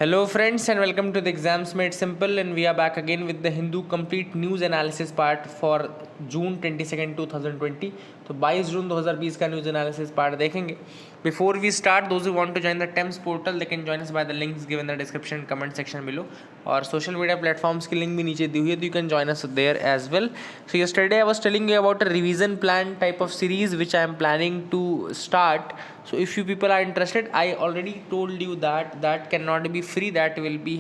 Hello friends and welcome to the Exams Made Simple, and we are back again with the Hindu complete news analysis part for June 22nd 2020. तो 22 जून 2020 का news analysis part देखेंगे. Before we start, those who want to join the TEMS portal, they can join us by the links given in the description comment section below. और social media platforms की link भी नीचे दी हुई है, तो you can join us there as well. So yesterday I was telling you about a revision plan type of series which I am planning to start. So if you people are interested, I already told you that cannot be free, that will be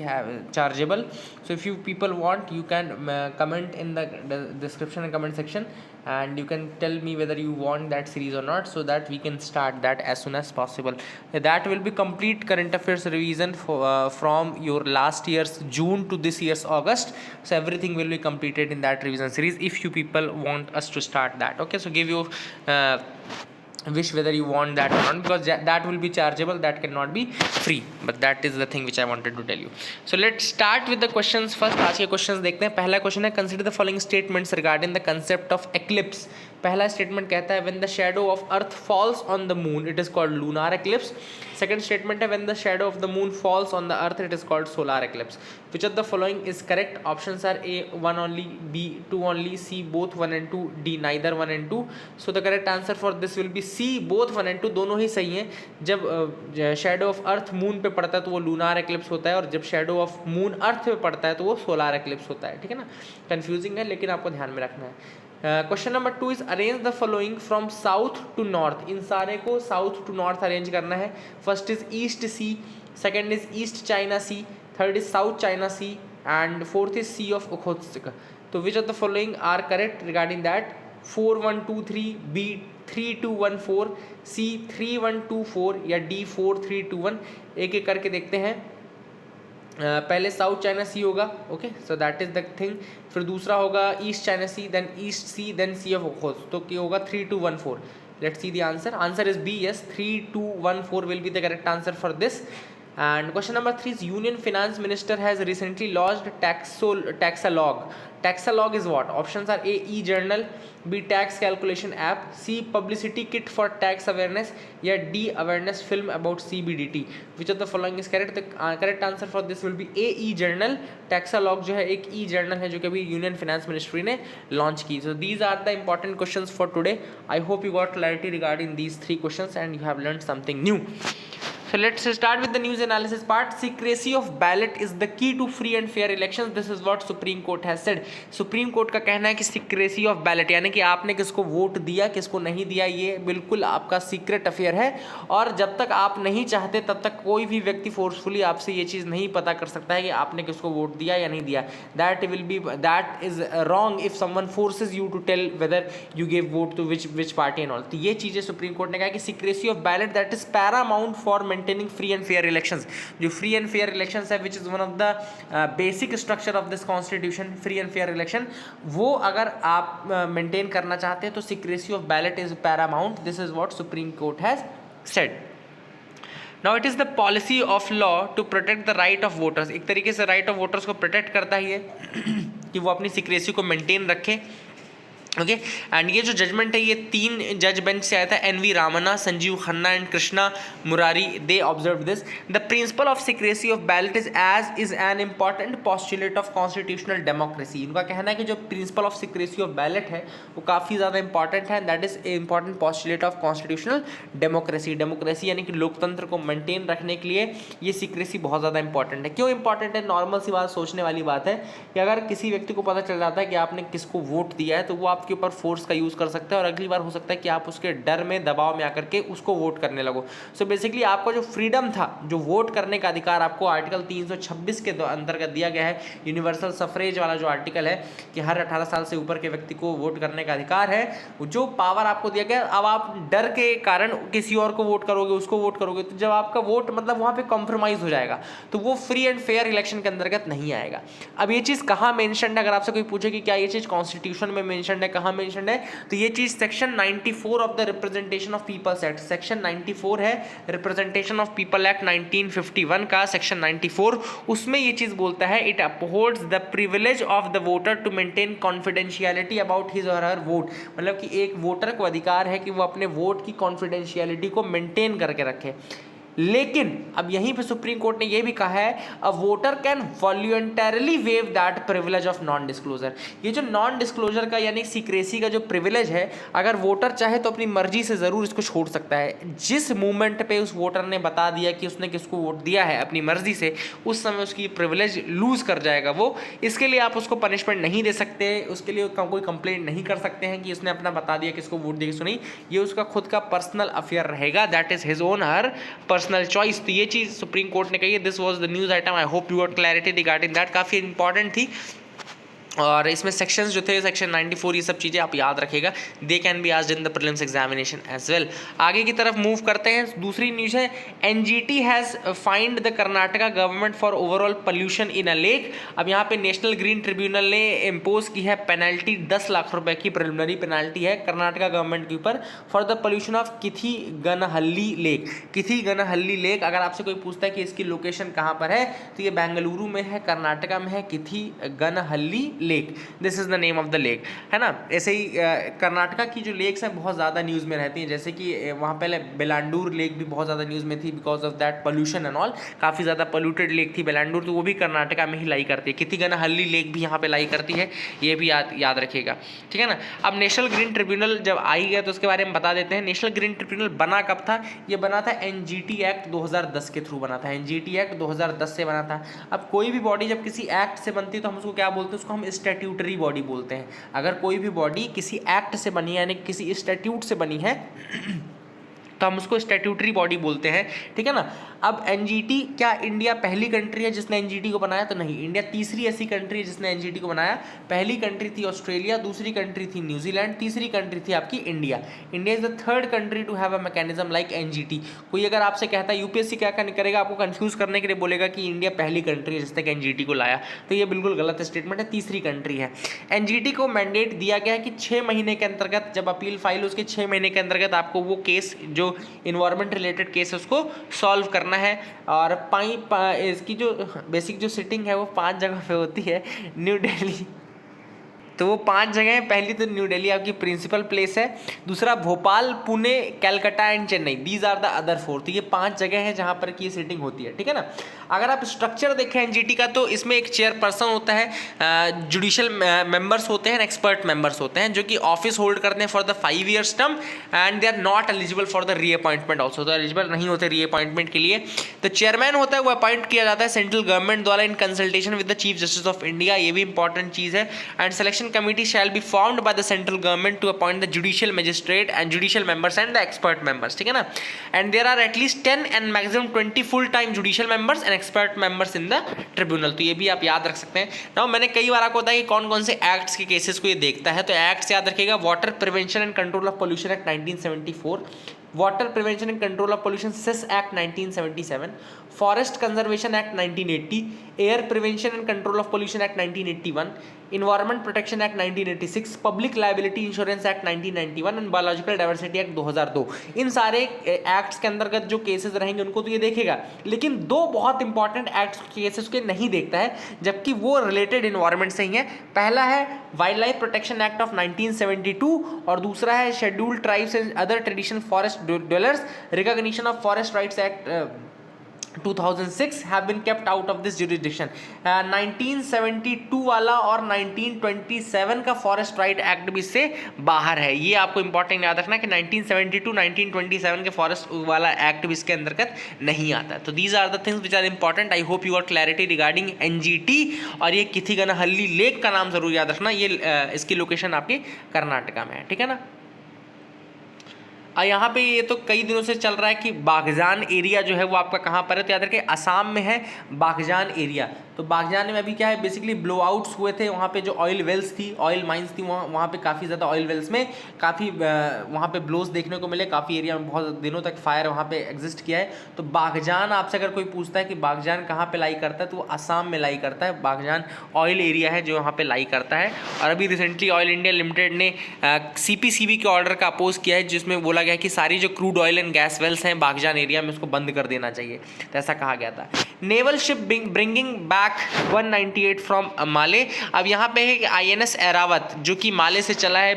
chargeable. So if you people want, you can comment in the description and comment section, and you can tell me whether you want that series or not, so that we can start that as soon as possible. That will be complete current affairs revision from your last year's June to this year's August. So everything will be completed in that revision series if you people want us to start that. Okay, so give you wish whether you want that or not, because that will be chargeable, that cannot be free, but that is the thing which I wanted to tell you. So let's start with the questions first. आज के questions देखते हैं. पहला question है, consider the following statements regarding the concept of eclipse. पहला statement कहता है when the shadow of earth falls on the moon it is called lunar eclipse. Second statement है when the shadow of the moon falls on the earth it is called solar eclipse. Which of the following is correct? Options are A 1 only, B 2 only, C both 1 and 2, D neither 1 and 2. So the correct answer for this will be C both 1 and 2. दोनों ही सही हैं. जब shadow of earth moon पे पड़ता है तो वो lunar eclipse होता है, और जब शेडो ऑफ मून अर्थ पे पड़ता है तो वो सोलार एक्लिप्स होता है. ठीक है ना, कंफ्यूजिंग है लेकिन आपको ध्यान में रखना है. Question number 2 is arrange the following from south to north. इन सारे को साउथ टू नॉर्थ अरेंज करना है. First is East Sea, second is East China Sea, third is South China Sea, and fourth is Sea of Okhotsk. तो which of the following are correct regarding that? 4 1 2 3, B 3 2 1 4, C 3 1 2 4, या D 4 3 2 1. एक एक करके देखते हैं. पहले south China Sea होगा. Okay, so that is the thing. फिर दूसरा होगा East China Sea, then East Sea, then Sea of Okhotsk. तो क्या होगा? 3 2 1 4. Let's see the answer. Answer is B. Yes, 3 2 1 4 will be the correct answer for this. And question number 3 is Union Finance Minister has recently launched Taxalog. Taxalog is what? Options are A e-journal, B tax calculation app, C publicity kit for tax awareness, या D awareness film about CBDT. Which of the following is correct? The correct answer for this will be A e-journal. Taxalog जो है एक e-journal है जो कि अभी union finance ministry ने launch की. So these are the important questions for today. I hope you got clarity regarding these 3 questions and you have learned something new. So let's start with the news analysis part. Secrecy of ballot is the key to free and fair elections. This is what Supreme Court has said. Supreme Court का कहना है कि secrecy of ballot यानी कि आपने किसको vote दिया किसको नहीं दिया ये बिल्कुल आपका सीक्रेट अफेयर है, और जब तक आप नहीं चाहते तब तक कोई भी व्यक्ति फोर्सफुली आपसे ये चीज़ नहीं पता कर सकता है कि आपने किसको वोट दिया या नहीं दिया. That is wrong if someone forces you to tell whether you gave vote to which party and all. तो ये चीज़ें सुप्रीम कोर्ट ने कहा कि secrecy of ballot that is paramount for maintaining free and fair elections. जो free and fair elections है which is one of the basic structure of this constitution, free and fair election, वो अगर आप maintain करना चाहते हैं तो secrecy of ballot is paramount. This is what Supreme Court has said. Now it is the policy of law to protect the right of voters. एक तरीके से right of voters को protect करता ही है कि वो अपनी secrecy को maintain रखें. ओके, एंड ये जो जजमेंट है ये 3 जज बेंच से आया था, N V. Ramana, Sanjiv Khanna and Krishna Murari. They observe this. The principle of secrecy of ballot is an important postulate of constitutional democracy. इनका कहना है कि जो principle of secrecy of ballot है वो काफ़ी ज़्यादा इंपॉर्टेंट है, that is important postulate of constitutional democracy. Democracy यानी कि लोकतंत्र को मेंटेन रखने के लिए ये सिक्रेसी बहुत ज़्यादा इंपॉर्टेंट है. क्यों इंपॉर्टेंट है? नॉर्मल सी बात, सोचने वाली बात है कि अगर किसी व्यक्ति को पता चल जाता है कि आपने किसको वोट दिया है तो वो आपके ऊपर फोर्स का यूज़ कर सकता है, और अगली बार हो सकता है कि आप उसके डर में दबाव में आकर के उसको वोट करने लगो. सो बेसिकली आपका जो फ्रीडम था, जो वोट करने का अधिकार आपको आर्टिकल 326 के अंतर्गत दिया गया है, यूनिवर्सल सफरेज वाला जो आर्टिकल है कि हर 18 साल से ऊपर के व्यक्ति को वोट करने का अधिकार है, जो पावर आपको दिया गया, अब आप डर के कारण किसी और को वोट करोगे, उसको वोट करोगे, तो जब आपका वोट मतलब वहाँ पे कॉम्प्रोमाइज़ हो जाएगा तो वो फ्री एंड फेयर इलेक्शन के अंतर्गत नहीं आएगा. अब ये चीज़ कहाँ मेंशन्ड है? अगर आपसे कोई पूछे कि क्या ये चीज़ कॉन्स्टिट्यूशन में मेंशन्ड है, कहाँ मेंशन्ड है, तो ये चीज section 94 of the representation of people's act. Section 94 है रिप्रेजेंटेशन ऑफ पीपल एक्ट 1951 का सेक्शन 94. उसमें ये चीज बोलता है it upholds the privilege of the voter to maintain confidentiality about his or her vote. मतलब कि एक वोटर को अधिकार है कि वो अपने वोट की कॉन्फिडेंशियलिटी को मेंटेन करके रखे. लेकिन अब यहीं पे सुप्रीम कोर्ट ने यह भी कहा है a voter can voluntarily wave that privilege of non disclosure. ये जो नॉन डिस्क्लोजर का यानी सीक्रेसी का जो प्रिविलेज है, अगर वोटर चाहे तो अपनी मर्जी से जरूर इसको छोड़ सकता है। जिस मूवमेंट पे उस वोटर ने बता दिया कि उसने किसको वोट दिया है अपनी मर्जी से, उस समय उसकी प्रिविलेज लूज कर जाएगा वो। इसके लिए आप उसको पनिशमेंट नहीं दे सकते, उसके लिए कोई कंप्लेंट नहीं कर सकते हैं कि उसने अपना बता दिया किसको वोट दिया किसको नहीं। ये उसका खुद का पर्सनल अफेयर रहेगा, that is his own her personal choice. तो ये चीज सुप्रीम कोर्ट ने कही है। This was the news item, I hope you got clarity regarding that. काफी इंपॉर्टेंट थी और इसमें सेक्शंस जो थे सेक्शन 94 ये सब चीज़ें आप याद रखेगा, they can be asked in the prelims examination as well. आगे की तरफ मूव करते हैं। दूसरी न्यूज़ है NGT has fined the Karnataka government for overall pollution in a lake. अब यहाँ पे नेशनल ग्रीन ट्रिब्यूनल ने इम्पोज की है पेनल्टी, 10 लाख रुपए की प्रिलिमिनरी पेनल्टी है कर्नाटका गवर्नमेंट के ऊपर for the pollution of Kithiganahalli lake. Kithiganahalli lake, अगर आपसे कोई पूछता है कि इसकी लोकेशन कहाँ पर है तो ये बेंगलुरु में है, कर्नाटका में है, Kithiganahalli lake, this is the name of the lake, है ना। ऐसे ही कर्नाटका की जो लेक्स हैं बहुत ज़्यादा न्यूज़ में रहती हैं, जैसे कि वहाँ पहले बेलांडूर लेक भी बहुत ज़्यादा न्यूज़ में थी because of that pollution and all. काफ़ी ज़्यादा पोल्यूटेड लेक थी बेलांडूर, तो वो भी कर्नाटका में ही लाई करती है। किथिगनहल्ली लेक भी यहाँ पे लाई करती है, ये भी याद रखेगा, ठीक है ना। अब नेशनल ग्रीन ट्रिब्यूनल जब आई गया तो उसके बारे में बता देते हैं। नेशनल ग्रीन ट्रिब्यूनल बना कब था? ये बना था एनजीटी एक्ट 2010 के थ्रू बना था। एनजीटी एक्ट 2010 से बना था। अब कोई भी बॉडी जब किसी एक्ट से बनती है तो हम उसको क्या बोलते हैं? उसको हम स्टैट्यूटरी बॉडी बोलते हैं। अगर कोई भी बॉडी किसी एक्ट से बनी है यानी किसी स्टैट्यूट से बनी है तो हम उसको स्टैट्यूटरी बॉडी बोलते हैं, ठीक है ना। अब एनजीटी, क्या इंडिया पहली कंट्री है जिसने एनजीटी को बनाया? तो नहीं, इंडिया तीसरी ऐसी कंट्री है जिसने एनजीटी को बनाया। पहली कंट्री थी ऑस्ट्रेलिया, दूसरी कंट्री थी न्यूजीलैंड, तीसरी कंट्री थी आपकी India. India is the third country to have a mechanism like NGT. कोई अगर आपसे कहता है यूपीएससी क्या करेगा, आपको कंफ्यूज करने के लिए बोलेगा कि इंडिया पहली कंट्री है जिसने एनजीटी को लाया, तो ये बिल्कुल गलत स्टेटमेंट है, तीसरी कंट्री है। एनजीटी को मैंडेट दिया गया है कि 6 महीने के अंतर्गत जब अपील फाइल उसके 6 महीने के अंतर्गत आपको वो केस जो इन्वायरमेंट रिलेटेड केस है उसको सॉल्व करना है। और इसकी जो बेसिक जो सिटिंग है वो 5 जगह पे होती है। न्यू दिल्ली, तो वो 5 जगह हैं। पहली तो न्यू दिल्ली आपकी प्रिंसिपल प्लेस है, दूसरा Bhopal, Pune, Calcutta and Chennai, these are the other 4। तो ये 5 जगह हैं जहाँ पर की सिटिंग होती है, ठीक है ना। अगर आप स्ट्रक्चर देखें एनजीटी का तो इसमें एक चेयरपर्सन होता है, जुडिशियल मेंबर्स होते हैं, एक्सपर्ट मेंबर्स होते हैं जो कि ऑफिस होल्ड करते हैं for the 5 years term and they are not eligible for the reappointment also, तो एलिजिबल नहीं होते रीअपॉइंटमेंट के लिए। तो चेयरमैन होता है वो अपॉइंट किया जाता है सेंट्रल गवर्नमेंट द्वारा in consultation with the chief justice of India, ये भी इंपॉर्टेंट चीज़ है। And selection committee shall be formed by the central government to appoint the judicial magistrate and judicial members and the expert members, ठीक है ना। and there are at least 10 and maximum 20 full time judicial members and expert members in the tribunal, तो ये भी आप याद रख सकते हैं। नाउ मैंने कई बार आपको बताया कि कौन कौन से एक्ट्स के केसेस को ये देखता है, तो एक्ट्स याद रखिएगा। Water prevention and control of pollution act 1974, water prevention and control of pollution cess act 1977, forest conservation act 1980, air prevention and control of pollution act 1981, environment protection act 1986, public liability insurance act 1991 and biological diversity act 2002। इन सारे acts के अंतर्गत जो cases रहेंगे उनको तो ये देखेगा, लेकिन 2 बहुत इंपॉर्टेंट एक्ट्स केसेस के नहीं देखता है, जबकि वो रिलेटेड इन्वायरमेंट से ही है। पहला है wild life protection act of 1972 और दूसरा है scheduled tribes and other traditional forest dwellers recognition of forest rights act 2006 have been kept out of this jurisdiction। 1972 वाला और 1927 का फॉरेस्ट राइट एक्ट भी इससे बाहर है। ये आपको इंपॉर्टेंट याद रखना कि 1972 1927 के फॉरेस्ट वाला एक्ट भी इसके अंतर्गत नहीं आता। तो these are the things which are important. I hope you got clarity regarding NGT. और ये किथिगनहल्ली लेक का नाम जरूर याद रखना, ये इसकी लोकेशन आपके कर्नाटका में है, ठीक है ना। यहाँ पे ये तो कई दिनों से चल रहा है कि बागजान एरिया जो है वो आपका कहाँ पर है, तो याद रखें असम में है बागजान एरिया। तो बागजान में अभी क्या है, बेसिकली ब्लो आउट्स हुए थे वहाँ पे, जो ऑयल वेल्स थी, ऑयल माइंस थी, वहाँ पे काफ़ी ज़्यादा ऑयल वेल्स में काफ़ी वहाँ पे ब्लोस देखने को मिले। काफ़ी एरिया में बहुत दिनों तक फायर वहाँ पे एग्जिस्ट किया है। तो बागजान, आपसे अगर कोई पूछता है कि बागजान कहाँ पे लाई करता है, तो वो असम में लाई करता है। बागजान ऑयल एरिया है जो यहाँ पे लाई करता है। और अभी रिसेंटली ऑयल इंडिया लिमिटेड ने CPCB के ऑर्डर का अपोज किया है, जिसमें बोला बोला गया कि सारी जो crude oil and gas wells हैं बागजान एरिया में उसको बंद कर देना चाहिए, तो ऐसा कहा गया था। Naval ship bringing back 198 from Male. अब यहाँ पे है कि INS ऐरावत जो कि माले से चला है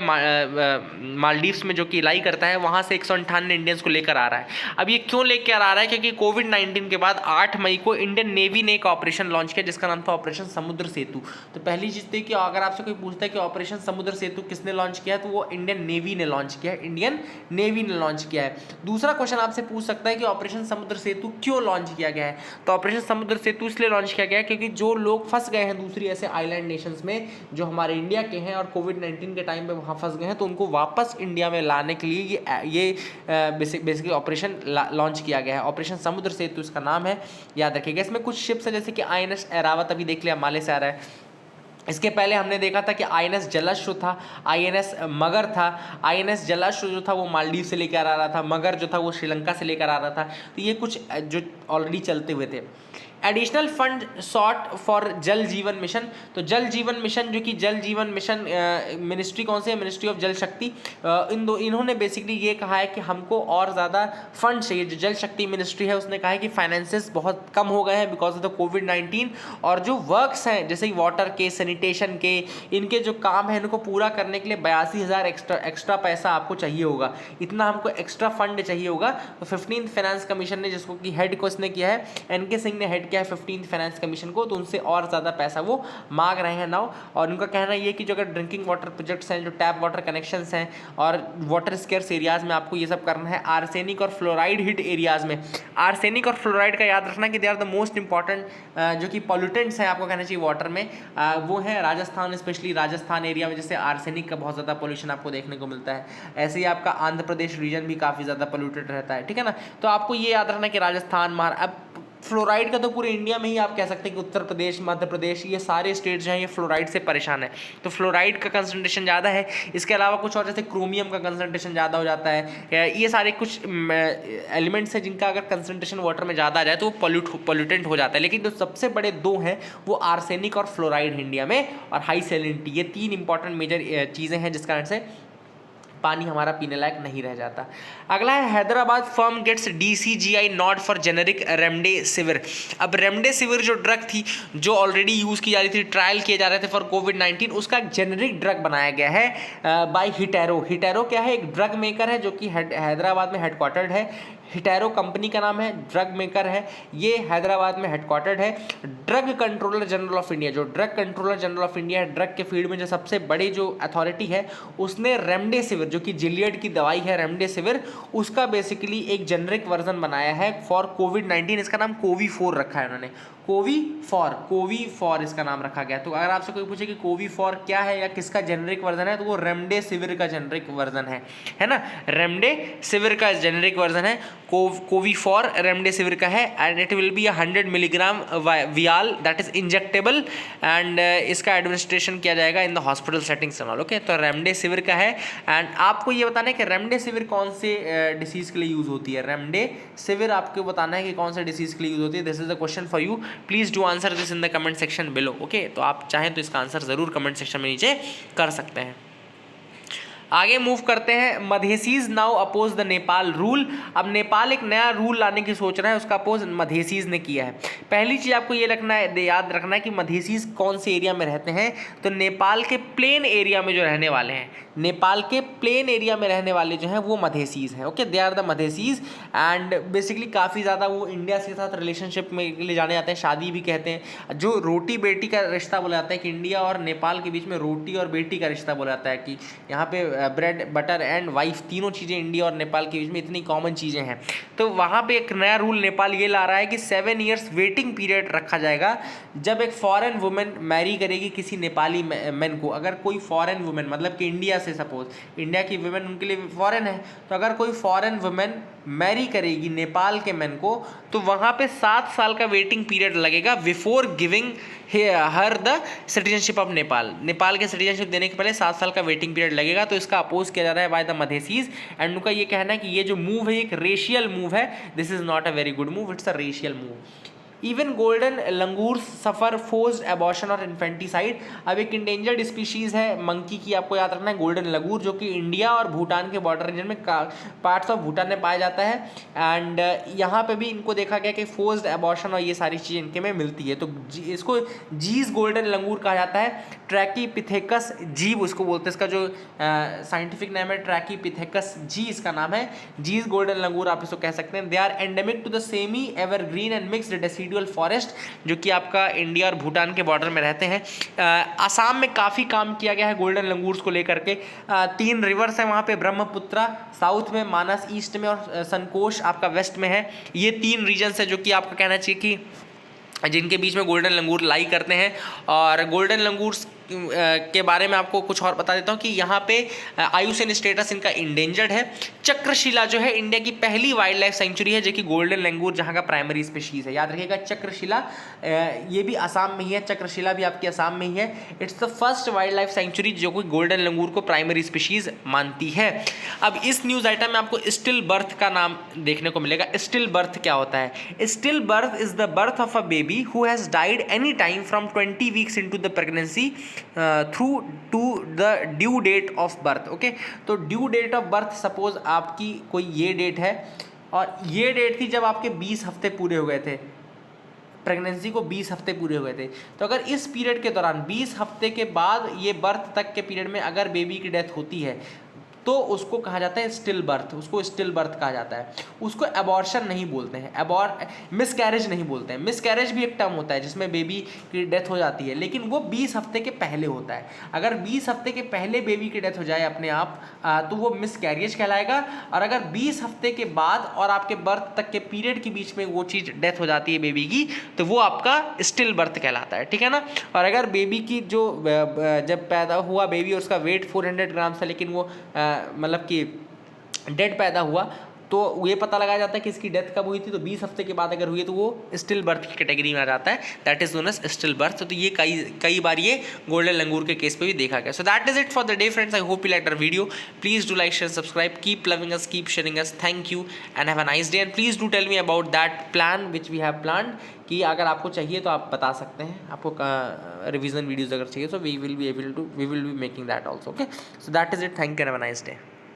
मालदीव्स में जो कि लाई करता है, वहाँ से 198 इंडियंस को लेकर आ रहा है। अब ये क्यों लेकर आ रहा है? क्योंकि कोविड-19 के बाद 8 मई को इंडियन नेवी ने एक ऑपरेशन लॉन्च किया जिसका नाम था ऑपरेशन समुद्र सेतु। तो पहली चीज़ थी कि अगर आपसे कोई पूछता है कि ऑपरेशन समुद्र सेतु किसने लॉन्च किया है, तो वो इंडियन नेवी ने लॉन्च किया है, इंडियन नेवी ने लॉन्च किया है। दूसरा क्वेश्चन आपसे पूछ सकता है कि ऑपरेशन समुद्र सेतु क्यों लॉन्च किया गया है? तो ऑपरेशन समुद्र सेतु इसलिए लॉन्च किया गया है क्योंकि जो लोग फंस गए हैं दूसरी ऐसे आइलैंड नेशंस में जो हमारे इंडिया के हैं और कोविड-19 के टाइम पे वहाँ फंस गए हैं, तो उनको वापस इंडिया में लाने के लिए ये बेसिकली ऑपरेशन लॉन्च किया गया है। ऑपरेशन समुद्र सेतु इसका नाम है, याद रखिएगा। इसमें कुछ शिप्स है जैसे कि INS ऐरावत, अभी देख लिया माले से आ रहा है। इसके पहले हमने देखा था कि INS जलाश्व था, INS मगर था। INS जलाश्व जो था वो मालदीव से लेकर आ रहा था, मगर जो था वो श्रीलंका से लेकर आ रहा था। तो ये कुछ जो ऑलरेडी चलते हुए थे। एडिशनल फंड सॉट फॉर जल जीवन मिशन। तो जल जीवन मिशन जो कि जल जीवन मिशन मिनिस्ट्री कौन सी है? मिनिस्ट्री ऑफ जल शक्ति। इन्होंने बेसिकली ये कहा है कि हमको और ज़्यादा फंड चाहिए। जो जल शक्ति मिनिस्ट्री है उसने कहा है कि फाइनेंसेस बहुत कम हो गए हैं बिकॉज ऑफ द कोविड-19, और जो वर्क्स हैं जैसे कि वाटर के, सैनिटेशन के, इनके जो काम है इनको पूरा करने के लिए 82,000 एक्स्ट्रा पैसा आपको चाहिए होगा, इतना हमको एक्स्ट्रा फंड चाहिए होगा। तो 15th फाइनेंस कमीशन ने, जिसको कि हेड को इसने किया है, NK सिंह ने हेड किया है 15th फाइनेंस कमीशन को, तो उनसे और ज़्यादा पैसा वो मांग रहे हैं नाउ। और उनका कहना ये कि जो अगर ड्रिंकिंग वाटर प्रोजेक्ट्स हैं, जो टैप वाटर कनेक्शंस हैं और वाटर स्केर्स एरियाज़ में आपको ये सब करना है। आर्सेनिक और फ्लोराइड हिट एरियाज़ में, आर्सेनिक और फ्लोराइड का याद रखना कि they are the most important जो कि पॉल्यूटेंट्स हैं आपको कहना चाहिए वाटर में, वो है राजस्थान, स्पेशली राजस्थान एरिया में जैसे आर्सेनिक का बहुत ज़्यादा पोल्यूशन आपको देखने को मिलता है। ऐसे ही आपका आंध्र प्रदेश रीजन भी काफ़ी ज़्यादा पोल्यूटेड रहता है, ठीक है ना। तो आपको ये याद रखना कि राजस्थान, अब फ्लोराइड का तो पूरे इंडिया में ही आप कह सकते हैं कि उत्तर प्रदेश, मध्य प्रदेश, ये सारे स्टेट जो हैं ये फ्लोराइड से परेशान है। तो फ्लोराइड का कंसंट्रेशन ज़्यादा है। इसके अलावा कुछ और जैसे क्रोमियम का कंसंट्रेशन ज़्यादा हो जाता है। ये सारे कुछ एलिमेंट्स हैं जिनका अगर कंसंट्रेशन वाटर में ज़्यादा आ जाए तो वो पोल्यूटेंट हो जाता है। लेकिन जो सबसे बड़े दो हैं वो आर्सेनिक और फ्लोराइड इंडिया में, और हाई सैलिनिटी, ये 3 इंपॉर्टेंट मेजर चीज़ें हैं जिस कारण से पानी हमारा पीने लायक नहीं रह जाता। अगला है Hyderabad firm gets DCGI nod for generic remdesivir. अब रेमडेसिविर जो ड्रग थी जो ऑलरेडी यूज़ की जा रही थी, ट्रायल किए जा रहे थे फॉर कोविड-19, उसका जेनेरिक ड्रग बनाया गया है बाय हिटेरो। हिटेरो क्या है? एक ड्रग मेकर है जो कि हैदराबाद में हेडक्वार्टर्ड है। हिटेरो कंपनी का नाम है, ड्रग मेकर है, ये हैदराबाद में हेडक्वार्टर्ड है। Drug controller general of India, जो drug controller general of India है, ड्रग के फील्ड में जो सबसे बड़ी जो अथॉरिटी है, उसने रेमडेसिविर जो कि जिलियड की दवाई है रेमडेसिविर, उसका बेसिकली एक जेनरिक वर्जन बनाया है फॉर कोविड-19। इसका नाम कोवी-4 रखा है उन्होंने, कोवी-4 इसका नाम रखा गया। तो अगर आपसे कोई पूछे कि कोवी-4 क्या है या किसका जेनरिक वर्जन है, तो वो रेमडेसिविर का जेनरिक वर्जन है ना। रेमडेसिविर का जेनरिक वर्जन है, कोवी-4 रेमडेसिविर का है, and it will be 100 milligram vial, that is injectable, and इसका एडमिनिस्ट्रेशन किया जाएगा in the hospital settings and all. Okay, तो रेमडेसिविर का है। एंड आपको ये बताना है कि रेमडेसिविर कौन से डिसीज़ के लिए यूज़ होती है। रेमडेसिविर आपको बताना है कि कौन से डिसीज़ के लिए यूज़ होती है। This is the question for you, please do answer this in the comment section below. Okay, तो आप चाहें तो इसका आंसर ज़रूर कमेंट सेक्शन में नीचे कर सकते हैं। आगे मूव करते हैं। Madhesis now oppose the Nepal rule. अब नेपाल एक नया रूल लाने की सोच रहा है, उसका अपोज मधेसीज ने किया है। पहली चीज़ आपको ये याद रखना है कि मधेसीज कौन से एरिया में रहते हैं, तो नेपाल के प्लेन एरिया में जो रहने वाले हैं, नेपाल के प्लेन एरिया में रहने वाले जो हैं वो मधेसीज हैं। Okay, they are the Madhesis, and basically काफ़ी ज़्यादा वो इंडिया के साथ रिलेशनशिप में ले जाने जाते हैं, शादी भी कहते हैं, जो रोटी बेटी का रिश्ता बोला जाता है कि इंडिया और नेपाल के बीच में रोटी और बेटी का रिश्ता बोला जाता है कि यहाँ पे ब्रेड बटर एंड वाइफ, तीनों चीज़ें इंडिया और नेपाल के बीच में इतनी कॉमन चीज़ें हैं। तो वहाँ पे एक नया रूल नेपाल ये ला रहा है कि 7 years वेटिंग पीरियड रखा जाएगा जब एक फॉरेन वुमेन मैरी करेगी किसी नेपाली मैन को। अगर कोई फॉरेन वुमेन, मतलब कि इंडिया से, सपोज इंडिया की वुमेन उनके लिए फॉरेन है, तो अगर कोई फॉरेन वुमेन मैरी करेगी नेपाल के मैन को, तो वहाँ पे 7 साल का वेटिंग पीरियड लगेगा before giving her the citizenship of Nepal. Nepal के सिटीजनशिप देने के पहले 7 साल का वेटिंग पीरियड लगेगा। तो इसका अपोज किया जा रहा है बाय द मधेसीज, एंड उनका ये कहना है कि ये जो मूव है एक रेशियल मूव है, this is not a very good move, it's a racial move. Even golden langur suffer forced abortion और इन्फेंटिसाइड। अब एक इंडेंजर्ड स्पीशीज़ है मंकी की, आपको याद रखना है, गोल्डन लंगूर, जो कि इंडिया और भूटान के बॉर्डर रीजन में पार्ट्स ऑफ भूटान में पाया जाता है। एंड यहाँ पे भी इनको देखा गया कि फोर्स्ड एबॉर्शन और ये सारी चीज़ें इनके में मिलती है। तो इसको जीज गोल्डन लंगूर कहा जाता है। ट्रैकीपिथेकस जीव उसको बोलते हैं, इसका जो साइंटिफिक नेम है ट्रैकीपिथेकस जी इसका नाम है। जीज गोल्डन लंगूर आप इसको कह सकते हैं। They are endemic to the semi evergreen and mixed deciduous forest, जो कि आपका इंडिया और भूटान के बॉर्डर में रहते हैं। आसाम में काफ़ी काम किया गया है गोल्डन लंगूर्स को लेकर के। 3 रिवर्स हैं वहाँ पे, ब्रह्मपुत्रा साउथ में, मानस ईस्ट में और संकोश आपका वेस्ट में है। ये 3 रीजन्स है जो कि आपका कहना चाहिए कि जिनके बीच में गोल्डन लंगूर लाई करते हैं। और गोल्डन लंगूर्स के बारे में आपको कुछ और बता देता हूँ कि यहाँ पे आयुसीएन स्टेटस इनका इंडेंजर्ड है। चक्रशिला जो है इंडिया की पहली वाइल्ड लाइफ सेंचुरी है, जो कि गोल्डन लंगूर जहाँ का प्राइमरी स्पीशीज़ है। याद रखिएगा चक्रशिला, ये भी असम में ही है, चक्रशिला भी आपकी असम में ही है। It's the first wild life sanctuary जो कि गोल्डन लंगूर को प्राइमरी स्पीशीज़ मानती है। अब इस न्यूज़ आइटम में आपको स्टिल बर्थ का नाम देखने को मिलेगा। स्टिल बर्थ क्या होता है? Still birth is the birth of a baby who has died any time from 20 weeks into the pregnancy through to the due date of birth. Okay, तो due date of birth suppose आपकी कोई ये date है और ये date थी जब आपके 20 हफ्ते पूरे हो गए थे, प्रेगनेंसी को 20 हफ्ते पूरे हुए थे। तो अगर इस पीरियड के दौरान 20 हफ्ते के बाद ये बर्थ तक के पीरियड में अगर बेबी की डेथ होती है तो उसको कहा जाता है स्टिल बर्थ, उसको स्टिल बर्थ कहा जाता है। उसको एबॉर्शन नहीं बोलते हैं, मिसकैरेज नहीं बोलते हैं। मिसकैरेज भी एक टर्म होता है जिसमें बेबी की डेथ हो जाती है, लेकिन वो 20 हफ्ते के पहले होता है। अगर 20 हफ्ते के पहले बेबी की डेथ हो जाए अपने आप तो वो मिसकैरेज कहलाएगा। और अगर 20 हफ्ते के बाद और आपके बर्थ तक के पीरियड के बीच में वो चीज़ डेथ हो जाती है बेबी की, तो वो आपका स्टिल बर्थ कहलाता है, ठीक है ना। और अगर बेबी की जो जब पैदा हुआ बेबी और उसका वेट 400 ग्राम था, लेकिन वो मतलब कि डेड पैदा हुआ, तो ये पता लगाया जाता है कि इसकी डेथ कब हुई थी। तो 20 हफ्ते के बाद अगर हुई है तो वो स्टिल बर्थ की कैटेगरी में आ जाता है, that is known as stillbirth. तो ये कई बार ये गोल्डन लंगूर के केस पे भी देखा गया। So that is it for the day friends. I hope you like our video. Please do like share subscribe, keep loving us, keep sharing us. Thank you and have a nice day. And please do tell me about that plan which we have planned, कि अगर आपको चाहिए तो आप बता सकते हैं। आपको रिवीजन वीडियोज अगर चाहिए तो we will be making that also. Okay, so that is it. Thank you and have a nice day.